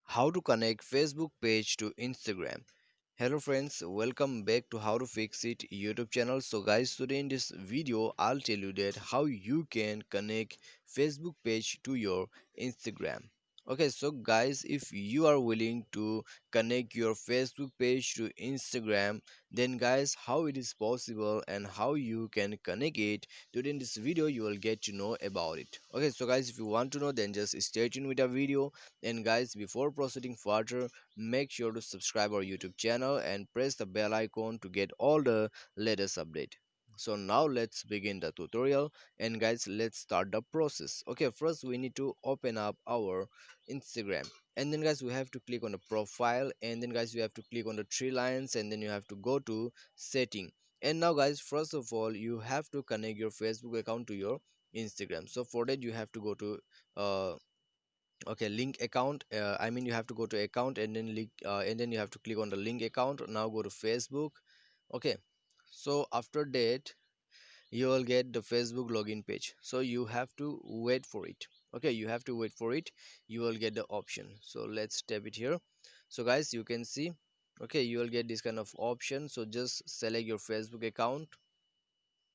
How to connect Facebook page to Instagram. Hello friends, welcome back to How to Fix It YouTube channel. So guys, today in this video I'll tell you that how you can connect Facebook page to your Instagram. Okay, so guys, if you are willing to connect your Facebook page to Instagram, then guys, how it is possible and how you can connect it, today in this video you will get to know about it. Okay, so guys, if you want to know, then just stay tuned with the video. And guys, before proceeding further, make sure to subscribe our YouTube channel and press the bell icon to get all the latest update. So now let's begin the tutorial, and guys, let's start the process. Okay, first we need to open up our Instagram, and then guys we have to click on the profile, and then guys you have to click on the three lines, and then you have to go to setting. And now guys, first of all you have to connect your Facebook account to your Instagram. So for that you have to go to okay, link account. I mean, you have to go to account and then link, and then you have to click on the link account. Now go to Facebook. Okay, so after that you will get the Facebook login page, so you have to wait for it. Okay, you have to wait for it. You will get the option, so let's tap it here. So guys, you can see, okay, you will get this kind of option. So just select your Facebook account,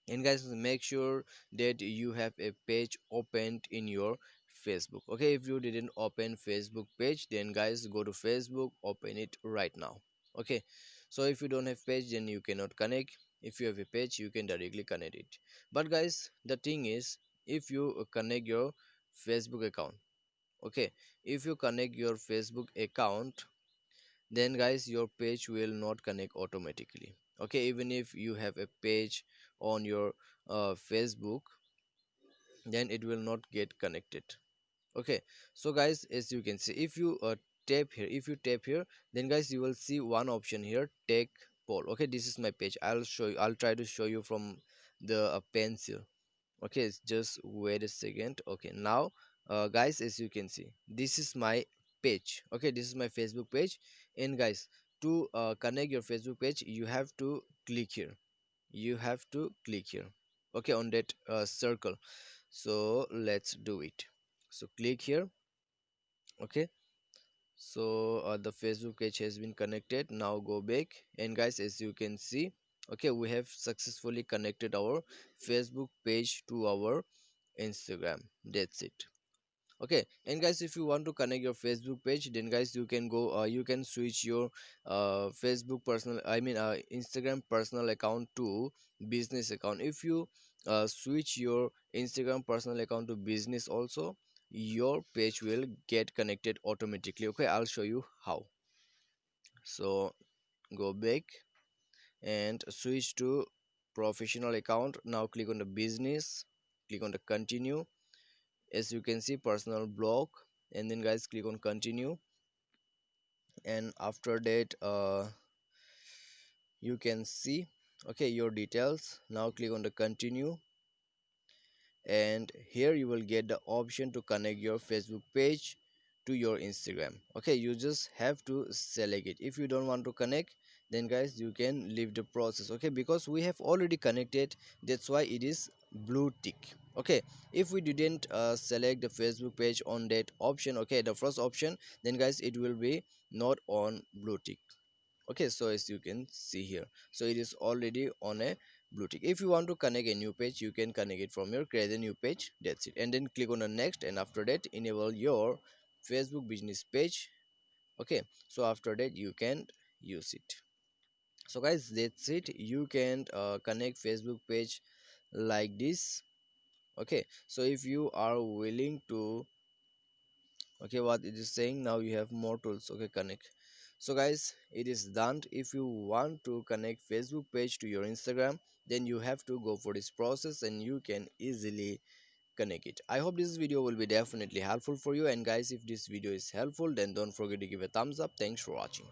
and guys, make sure that you have a page opened in your Facebook. Okay, if you didn't open Facebook page, then guys, go to Facebook, open it right now. Okay, so if you don't have page, then you cannot connect. If you have a page, you can directly connect it. But guys, the thing is, if you connect your Facebook account, okay, if you connect your Facebook account, then guys your page will not connect automatically. Okay, even if you have a page on your Facebook, then it will not get connected. Okay, so guys, as you can see, if you tap here, then guys you will see one option here, take poll. Okay, this is my page. I'll try to show you from the pencil. Okay, just wait a second. Okay, now guys, as you can see, this is my page. Okay, this is my Facebook page. And guys, to connect your Facebook page, you have to click here. You have to click here, okay, on that circle. So let's do it. So click here. Okay, so the Facebook page has been connected. Now go back, and guys, as you can see, okay, we have successfully connected our Facebook page to our Instagram. That's it. Okay, and guys, if you want to connect your Facebook page, then guys you can go, you can switch your Facebook personal, I mean Instagram personal account to business account. If you switch your Instagram personal account to business also, your page will get connected automatically. Okay, I'll show you how. So go back and switch to professional account. Now click on the business, click on the continue. As you can see, personal blog, and then guys click on continue. And after that you can see, okay, your details. Now click on the continue, and here you will get the option to connect your Facebook page to your Instagram. Okay, you just have to select it. If you don't want to connect, then guys you can leave the process. Okay, because we have already connected, that's why it is blue tick. Okay, if we didn't select the Facebook page on that option, okay, the first option, then guys it will be not on blue tick. Okay, so as you can see here, so it is already on a blue tick. If you want to connect a new page, you can connect it from your create a new page. That's it, and then click on the next, and after that enable your Facebook business page. Okay, so after that you can use it. So guys, that's it. You can connect Facebook page like this. Okay, so if you are willing to, okay, what it is saying, now you have more tools. Okay, connect. So guys, it is done. If you want to connect Facebook page to your Instagram, then you have to go for this process, and you can easily connect it. I hope this video will be definitely helpful for you, and guys, if this video is helpful, then don't forget to give a thumbs up. Thanks for watching.